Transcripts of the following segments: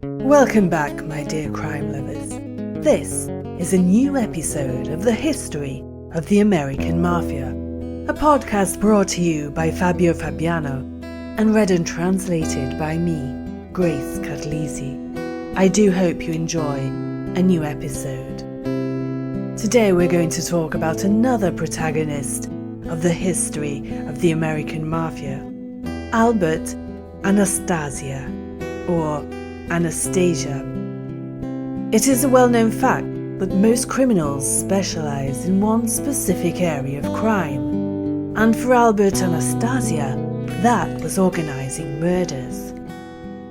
Welcome back, my dear crime lovers. This is a new episode of the history of the American Mafia, a podcast brought to you by Fabio Fabiano and read and translated by me, Grace Carlisi. I do hope you enjoy a new episode. Today we're going to talk about another protagonist of the history of the American Mafia, Albert Anastasia, or Anastasia. It is a well-known fact that most criminals specialize in one specific area of crime, and for Albert Anastasia, that was organizing murders.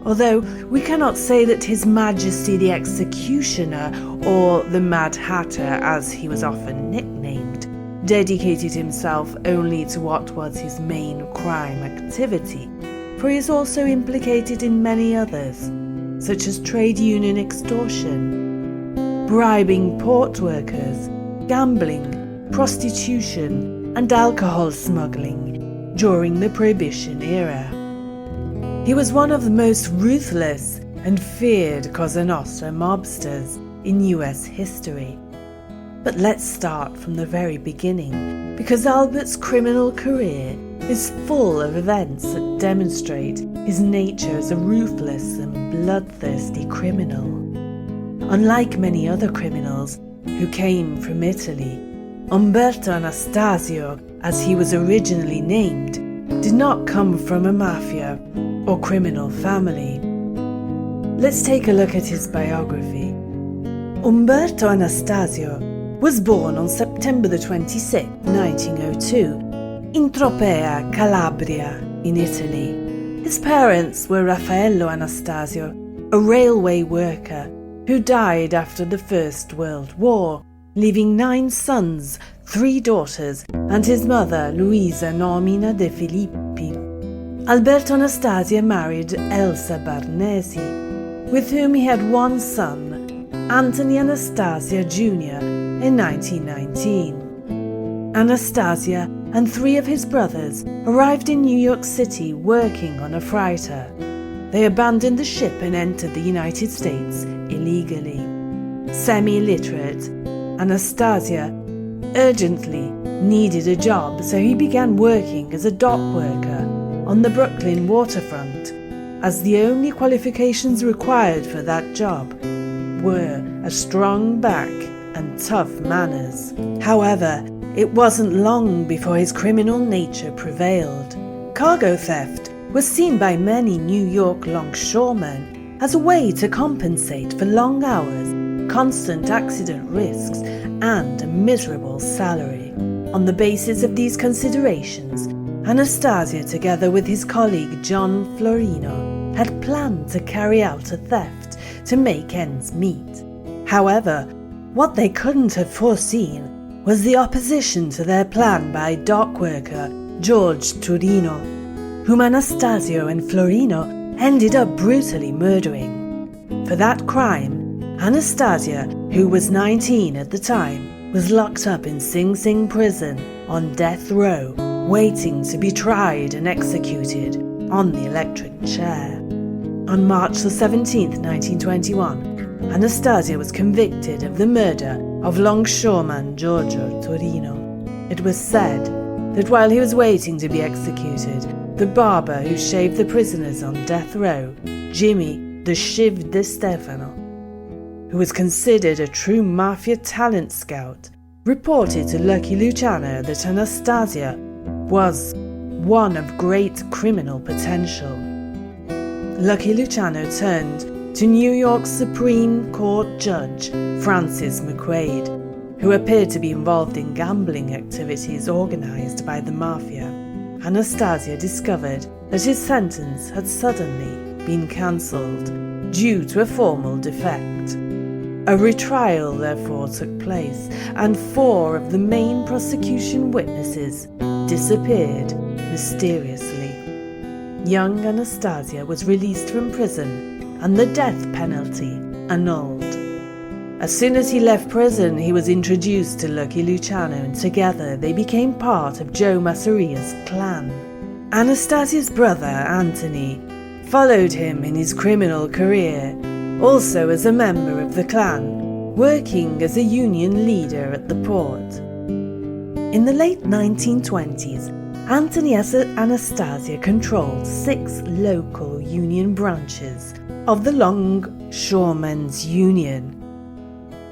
Although we cannot say that His Majesty the Executioner, or the Mad Hatter as he was often nicknamed, dedicated himself only to what was his main crime activity, for he is also implicated in many others, such as trade union extortion, bribing port workers, gambling, prostitution, and alcohol smuggling during the Prohibition era. He was one of the most ruthless and feared Cosa Nostra mobsters in US history. But let's start from the very beginning, because Albert's criminal career is full of events that demonstrate his nature as a ruthless and bloodthirsty criminal. Unlike many other criminals who came from Italy, Umberto Anastasio, as he was originally named, did not come from a mafia or criminal family. Let's take a look at his biography. Umberto Anastasio was born on September the 26th, 1902, in Tropea, Calabria, in Italy. His parents were Raffaello Anastasio, a railway worker who died after the First World War, leaving 9 sons, 3 daughters, and his mother, Luisa Nomina de Filippi. Alberto Anastasia married Elsa Barnesi, with whom he had 1 son, Anthony Anastasia Jr., in 1919. Anastasia and 3 of his brothers arrived in New York City working on a freighter. They abandoned the ship and entered the United States illegally. Semi-illiterate, Anastasia urgently needed a job, so he began working as a dock worker on the Brooklyn waterfront, as the only qualifications required for that job were a strong back and tough manners. However, it wasn't long before his criminal nature prevailed. Cargo theft was seen by many New York longshoremen as a way to compensate for long hours, constant accident risks, and a miserable salary. On the basis of these considerations, Anastasia, together with his colleague John Florino, had planned to carry out a theft to make ends meet. However, what they couldn't have foreseen was the opposition to their plan by dock worker George Turino, whom Anastasio and Florino ended up brutally murdering. For that crime, Anastasia, who was 19 at the time, was locked up in Sing Sing prison on death row, waiting to be tried and executed on the electric chair. On March 17, 1921, Anastasia was convicted of the murder of longshoreman Giorgio Torino. It was said that while he was waiting to be executed, the barber who shaved the prisoners on death row, Jimmy the Shiv De Stefano, who was considered a true mafia talent scout, reported to Lucky Luciano that Anastasia was one of great criminal potential. Lucky Luciano turned to New York's Supreme Court Judge Francis McQuaid, who appeared to be involved in gambling activities organized by the Mafia. Anastasia discovered that his sentence had suddenly been cancelled due to a formal defect. A retrial therefore took place, and 4 of the main prosecution witnesses disappeared mysteriously. Young Anastasia was released from prison and the death penalty annulled. As soon as he left prison, he was introduced to Lucky Luciano, and together they became part of Joe Masseria's clan. Anastasia's brother, Anthony, followed him in his criminal career, also as a member of the clan, working as a union leader at the port. In the late 1920s, Anastasia controlled 6 local union branches of the Longshoremen's Union.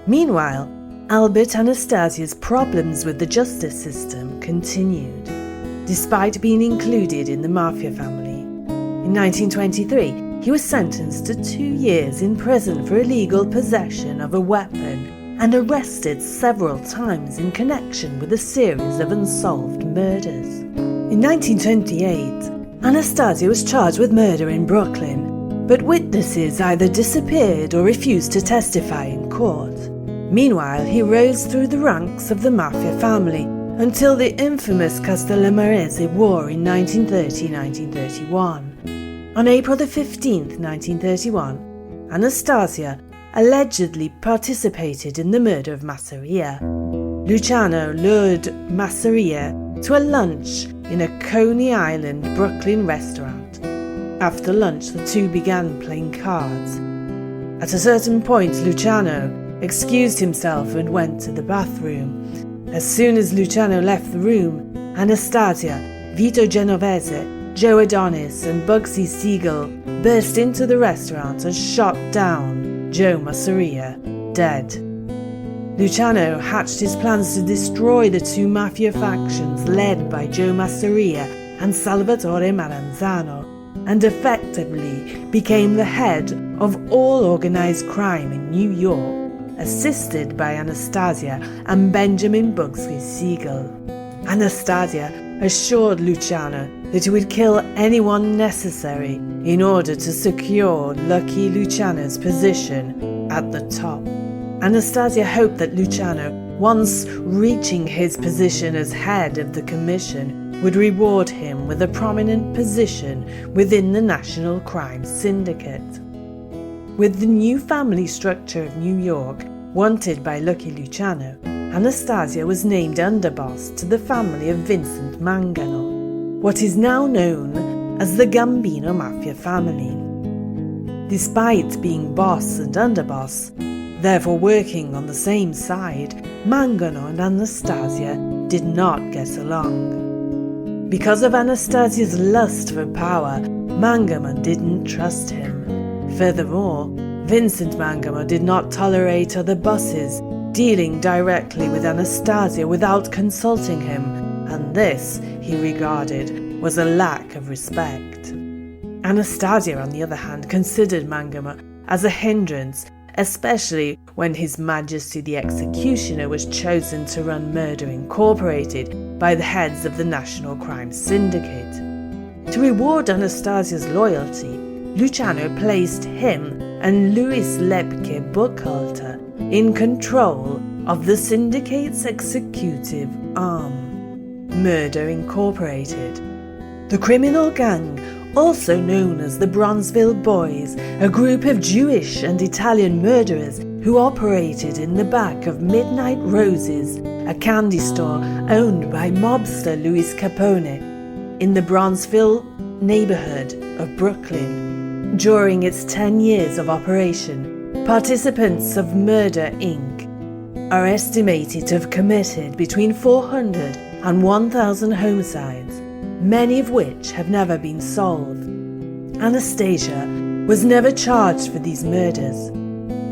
Meanwhile, Albert Anastasia's problems with the justice system continued, despite being included in the Mafia family. In 1923, he was sentenced to 2 years in prison for illegal possession of a weapon and arrested several times in connection with a series of unsolved murders. In 1928, Anastasia was charged with murder in Brooklyn, but witnesses either disappeared or refused to testify in court. Meanwhile, he rose through the ranks of the Mafia family until the infamous Castellamarese War in 1930-1931. On April 15, 1931, Anastasia allegedly participated in the murder of Masseria. Luciano lured Masseria to a lunch in a Coney Island, Brooklyn restaurant. After lunch, the two began playing cards. At a certain point, Luciano excused himself and went to the bathroom. As soon as Luciano left the room, Anastasia, Vito Genovese, Joe Adonis and Bugsy Siegel burst into the restaurant and shot down Joe Masseria, dead. Luciano hatched his plans to destroy the 2 mafia factions led by Joe Masseria and Salvatore Maranzano, and effectively became the head of all organized crime in New York, assisted by Anastasia and Benjamin Bugsy Siegel. Anastasia assured Luciano that he would kill anyone necessary in order to secure Lucky Luciano's position at the top. Anastasia hoped that Luciano, once reaching his position as head of the commission, would reward him with a prominent position within the National Crime Syndicate. With the new family structure of New York, wanted by Lucky Luciano, Anastasia was named underboss to the family of Vincent Mangano, what is now known as the Gambino Mafia family. Despite being boss and underboss, therefore working on the same side, Mangano and Anastasia did not get along. Because of Anastasia's lust for power, Mangano didn't trust him. Furthermore, Vincent Mangano did not tolerate other bosses dealing directly with Anastasia without consulting him, and this, he regarded, was a lack of respect. Anastasia, on the other hand, considered Mangano as a hindrance, especially when His Majesty the Executioner was chosen to run Murder Incorporated by the heads of the National Crime Syndicate. To reward Anastasia's loyalty, Luciano placed him and Louis Lepke Buchalter in control of the syndicate's executive arm, Murder Incorporated. The criminal gang, also known as the Bronzeville Boys, a group of Jewish and Italian murderers who operated in the back of Midnight Roses, a candy store owned by mobster Louis Capone, in the Bronzeville neighborhood of Brooklyn. During its 10 years of operation, participants of Murder, Inc. are estimated to have committed between 400 and 1,000 homicides, many of which have never been solved. Anastasia was never charged for these murders.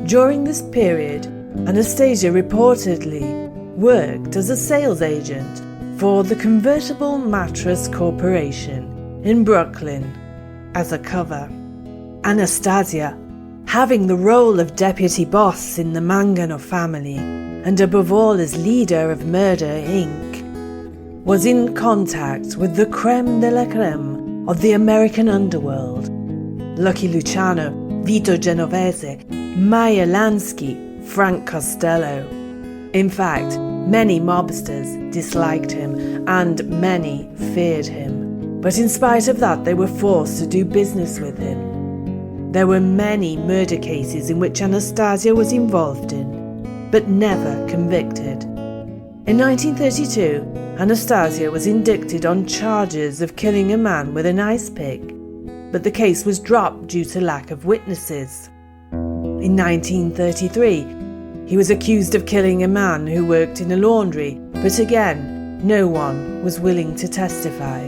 During this period, Anastasia reportedly worked as a sales agent for the Convertible Mattress Corporation in Brooklyn as a cover. Anastasia, having the role of deputy boss in the Mangano family and above all as leader of Murder, Inc., was in contact with the creme de la creme of the American underworld: Lucky Luciano, Vito Genovese, Meyer Lansky, Frank Costello. In fact, many mobsters disliked him and many feared him, but in spite of that they were forced to do business with him. There were many murder cases in which Anastasia was involved in, but never convicted. In 1932, Anastasia was indicted on charges of killing a man with an ice pick, but the case was dropped due to lack of witnesses. In 1933, he was accused of killing a man who worked in a laundry, but again, no one was willing to testify.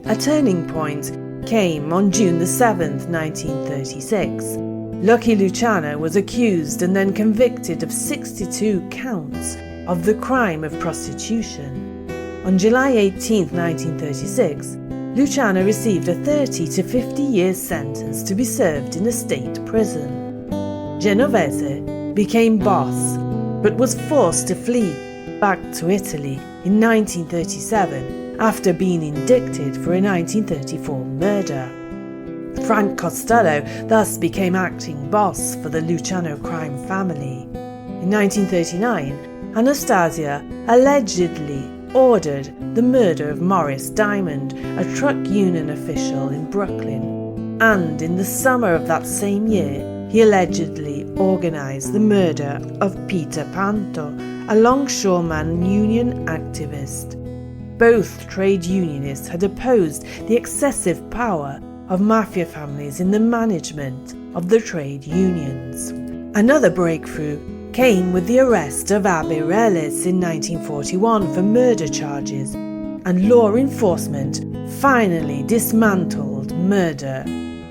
A turning point came on June the 7th, 1936. Lucky Luciano was accused and then convicted of 62 counts of the crime of prostitution. On July 18, 1936, Luciano received a 30 to 50 year sentence to be served in a state prison. Genovese became boss, but was forced to flee back to Italy in 1937 after being indicted for a 1934 murder. Frank Costello thus became acting boss for the Luciano crime family. In 1939, Anastasia allegedly ordered the murder of Morris Diamond, a truck union official in Brooklyn, and in the summer of that same year, he allegedly organized the murder of Peter Panto, a longshoreman union activist. Both trade unionists had opposed the excessive power of mafia families in the management of the trade unions. Another breakthrough came with the arrest of Abe Reles in 1941 for murder charges, and law enforcement finally dismantled Murder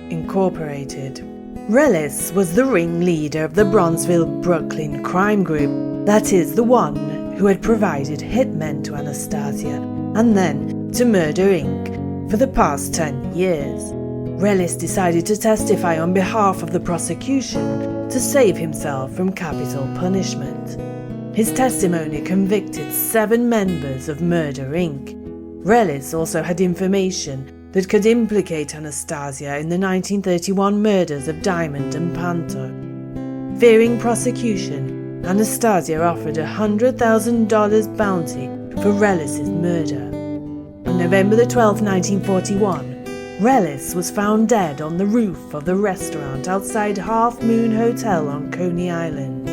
Incorporated. Reles was the ringleader of the Bronzeville-Brooklyn crime group, that is, the one who had provided hitmen to Anastasia and then to Murder Inc. for the past 10 years. Reles decided to testify on behalf of the prosecution to save himself from capital punishment. His testimony convicted 7 members of Murder Inc. Reles also had information that could implicate Anastasia in the 1931 murders of Diamond and Panto. Fearing prosecution, Anastasia offered a $100,000 bounty for Reles' murder. On November 12, 1941, Reles was found dead on the roof of the restaurant outside Half Moon Hotel on Coney Island.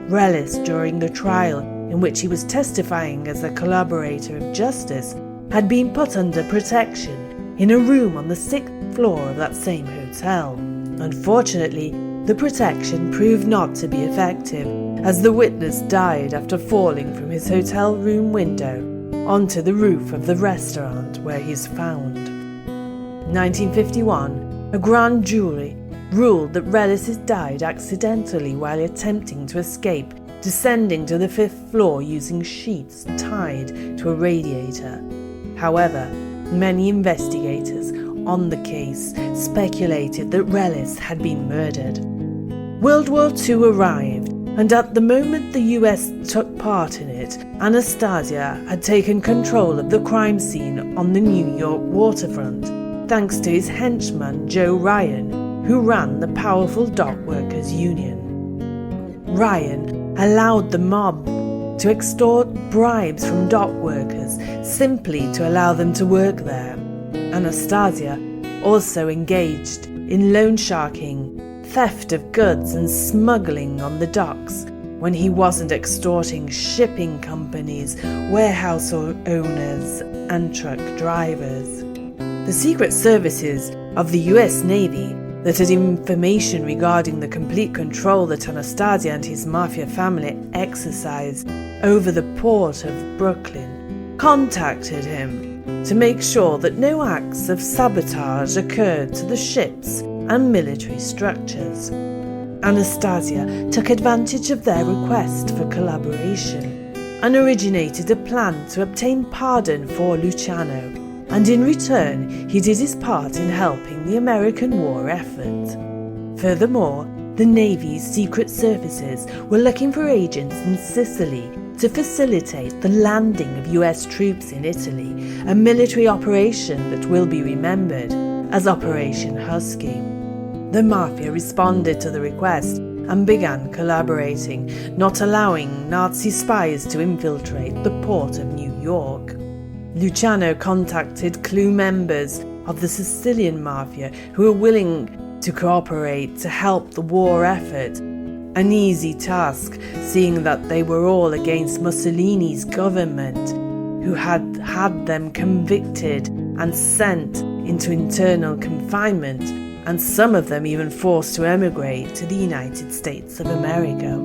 Reles, during the trial in which he was testifying as a collaborator of justice, had been put under protection in a room on the 6th floor of that same hotel. Unfortunately, the protection proved not to be effective, as the witness died after falling from his hotel room window onto the roof of the restaurant where he is found. In 1951, a grand jury ruled that Reles died accidentally while attempting to escape, descending to the 5th floor using sheets tied to a radiator. However, many investigators on the case speculated that Reles had been murdered. World War II arrived, and at the moment the US took part in it, Anastasia had taken control of the crime scene on the New York waterfront, thanks to his henchman Joe Ryan, who ran the powerful dock workers' union. Ryan allowed the mob to extort bribes from dock workers simply to allow them to work there. Anastasia also engaged in loan sharking, theft of goods and smuggling on the docks when he wasn't extorting shipping companies, warehouse owners and truck drivers. The secret services of the US Navy that had information regarding the complete control that Anastasia and his mafia family exercised over the port of Brooklyn contacted him to make sure that no acts of sabotage occurred to the ships and military structures. Anastasia took advantage of their request for collaboration and originated a plan to obtain pardon for Luciano, and in return he did his part in helping the American war effort. Furthermore, the Navy's secret services were looking for agents in Sicily to facilitate the landing of US troops in Italy, a military operation that will be remembered as Operation Husky. The Mafia responded to the request and began collaborating, not allowing Nazi spies to infiltrate the port of New York. Luciano contacted clue members of the Sicilian Mafia who were willing to cooperate to help the war effort, an easy task seeing that they were all against Mussolini's government, who had had them convicted and sent into internal confinement and some of them even forced to emigrate to the United States of America.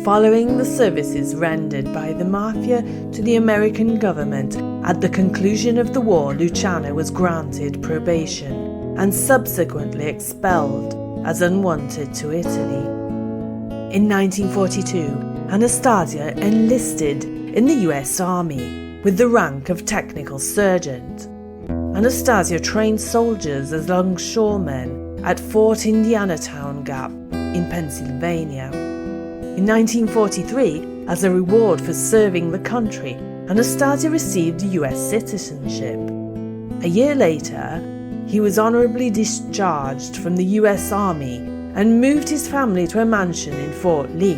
Following the services rendered by the Mafia to the American government at the conclusion of the war, Luciano was granted probation and subsequently expelled as unwanted to Italy. In 1942, Anastasia enlisted in the US Army with the rank of technical sergeant. Anastasia trained soldiers as longshoremen at Fort Indianatown Gap in Pennsylvania. In 1943, as a reward for serving the country, Anastasia received US citizenship. A year later, he was honorably discharged from the US Army and moved his family to a mansion in Fort Lee,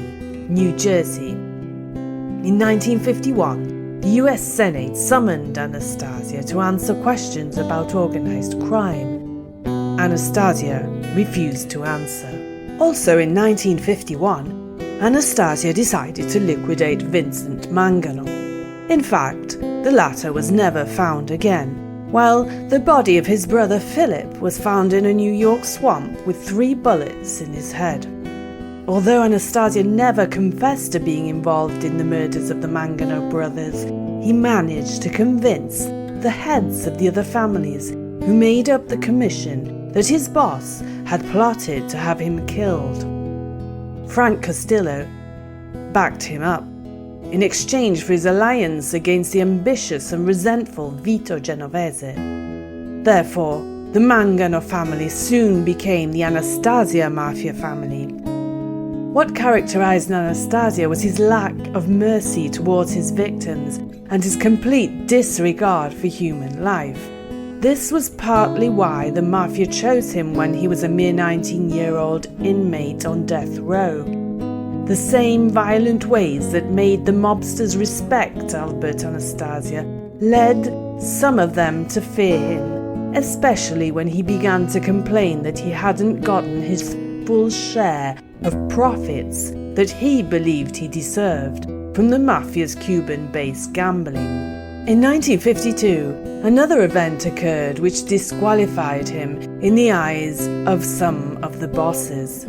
New Jersey. In 1951, the US Senate summoned Anastasia to answer questions about organized crime. Anastasia refused to answer. Also in 1951, Anastasia decided to liquidate Vincent Mangano. In fact, the latter was never found again, while the body of his brother Philip was found in a New York swamp with 3 bullets in his head. Although Anastasia never confessed to being involved in the murders of the Mangano brothers, he managed to convince the heads of the other families who made up the commission that his boss had plotted to have him killed. Frank Costello backed him up in exchange for his alliance against the ambitious and resentful Vito Genovese. Therefore, the Mangano family soon became the Anastasia Mafia family. What characterized Anastasia was his lack of mercy towards his victims and his complete disregard for human life. This was partly why the Mafia chose him when he was a mere 19-year-old inmate on death row. The same violent ways that made the mobsters respect Albert Anastasia led some of them to fear him, especially when he began to complain that he hadn't gotten his full share of profits that he believed he deserved from the Mafia's Cuban-based gambling. In 1952, another event occurred which disqualified him in the eyes of some of the bosses.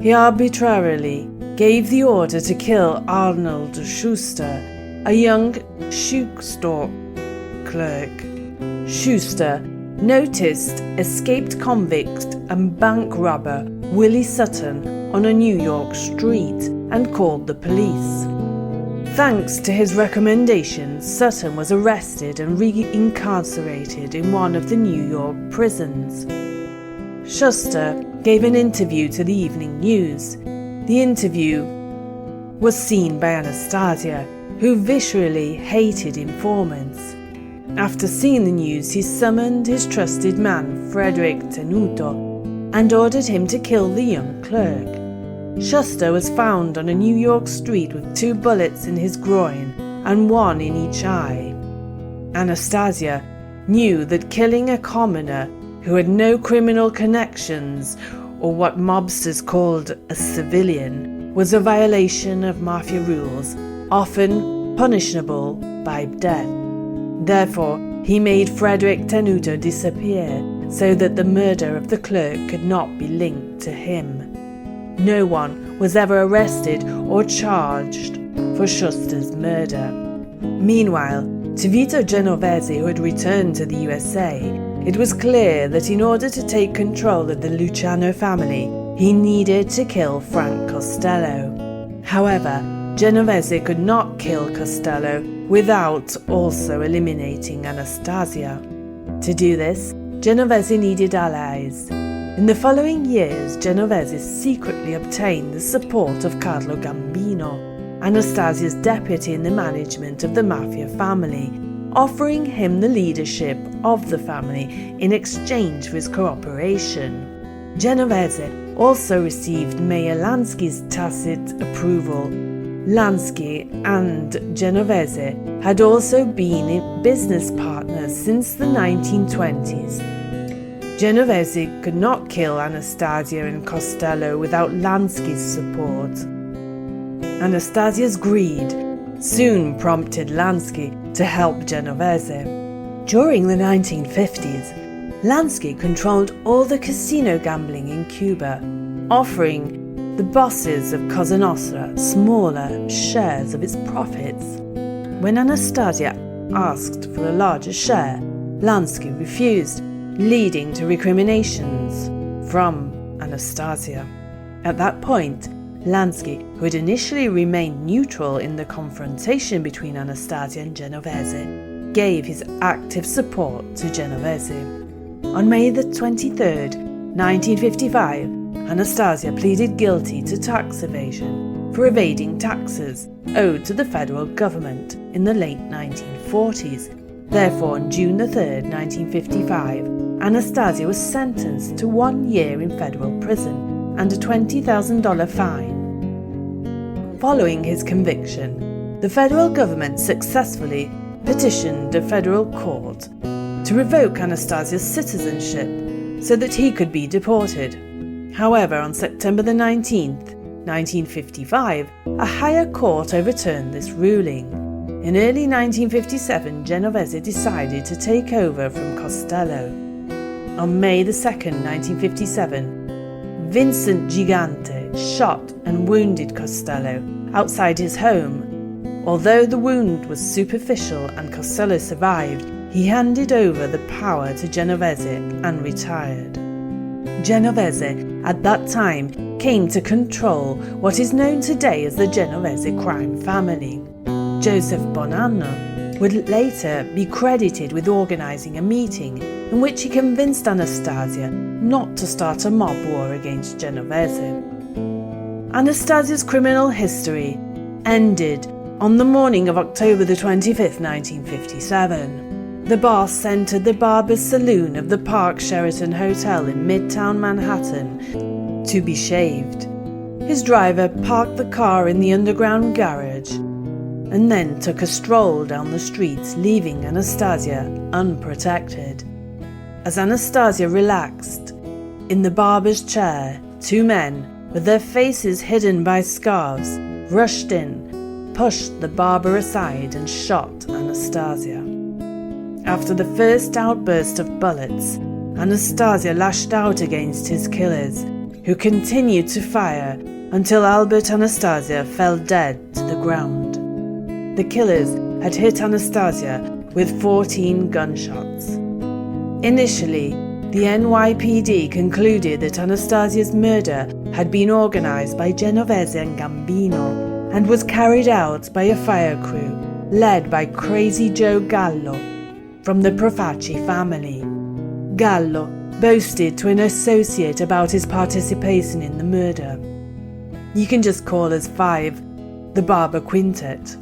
He arbitrarily gave the order to kill Arnold Schuster, a young shoe store clerk. Schuster noticed escaped convict and bank robber Willie Sutton on a New York street and called the police. Thanks to his recommendation, Sutton was arrested and re-incarcerated in one of the New York prisons. Schuster gave an interview to the Evening News. The interview was seen by Anastasia, who viscerally hated informants. After seeing the news, he summoned his trusted man, Frederick Tenuto, and ordered him to kill the young clerk. Schuster was found on a New York street with 2 bullets in his groin and 1 in each eye. Anastasia knew that killing a commoner who had no criminal connections, or what mobsters called a civilian, was a violation of Mafia rules, often punishable by death. Therefore, he made Frederick Tenuto disappear so that the murder of the clerk could not be linked to him. No one was ever arrested or charged for Schuster's murder. Meanwhile, to Vito Genovese, who had returned to the USA, it was clear that in order to take control of the Luciano family, he needed to kill Frank Costello. However, Genovese could not kill Costello without also eliminating Anastasia. To do this, Genovese needed allies. In the following years, Genovese secretly obtained the support of Carlo Gambino, Anastasia's deputy in the management of the Mafia family, offering him the leadership of the family in exchange for his cooperation. Genovese also received Mayor Lansky's tacit approval. Lansky and Genovese had also been business partners since the 1920s. Genovese could not kill Anastasia and Costello without Lansky's support. Anastasia's greed soon prompted Lansky to help Genovese. During the 1950s, Lansky controlled all the casino gambling in Cuba, offering the bosses of Cosa Nostra smaller shares of its profits. When Anastasia asked for a larger share, Lansky refused, leading to recriminations from Anastasia. At that point, Lansky, who had initially remained neutral in the confrontation between Anastasia and Genovese, gave his active support to Genovese. On May the 23rd, 1955, Anastasia pleaded guilty to tax evasion for evading taxes owed to the federal government in the late 1940s. Therefore, on June the 3rd, 1955, Anastasia was sentenced to 1 year in federal prison and a $20,000 fine. Following his conviction, the federal government successfully petitioned a federal court to revoke Anastasia's citizenship so that he could be deported. However, on September the 19th, 1955, a higher court overturned this ruling. In early 1957, Genovese decided to take over from Costello. On May the 2nd, 1957, Vincent Gigante shot and wounded Costello outside his home. Although the wound was superficial and Costello survived, he handed over the power to Genovese and retired. Genovese, at that time, came to control what is known today as the Genovese crime family. Joseph Bonanno would later be credited with organising a meeting in which he convinced Anastasia not to start a mob war against Genovese. Anastasia's criminal history ended on the morning of October the 25th, 1957. The boss entered the barber's saloon of the Park Sheraton Hotel in Midtown Manhattan to be shaved. His driver parked the car in the underground garage and then took a stroll down the streets, leaving Anastasia unprotected. As Anastasia relaxed in the barber's chair, two men, with their faces hidden by scarves, rushed in, pushed the barber aside and shot Anastasia. After the first outburst of bullets, Anastasia lashed out against his killers, who continued to fire until Albert Anastasia fell dead to the ground. The killers had hit Anastasia with 14 gunshots. Initially, the NYPD concluded that Anastasia's murder had been organized by Genovese and Gambino and was carried out by a fire crew led by Crazy Joe Gallo from the Profaci family. Gallo boasted to an associate about his participation in the murder. You can just call us five, the Barber Quintet.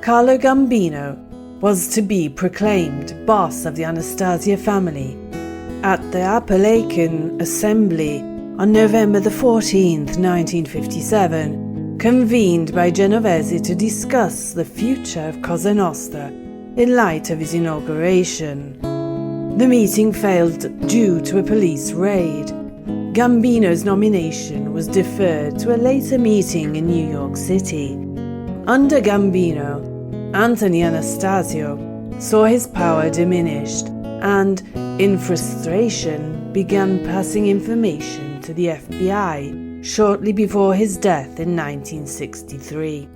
Carlo Gambino was to be proclaimed boss of the Anastasia family at the Appalachian Assembly on November the 14th, 1957, convened by Genovese to discuss the future of Cosa Nostra in light of his inauguration. The meeting failed due to a police raid. Gambino's nomination was deferred to a later meeting in New York City. Under Gambino, Anthony Anastasio saw his power diminished and, in frustration, began passing information to the FBI shortly before his death in 1963.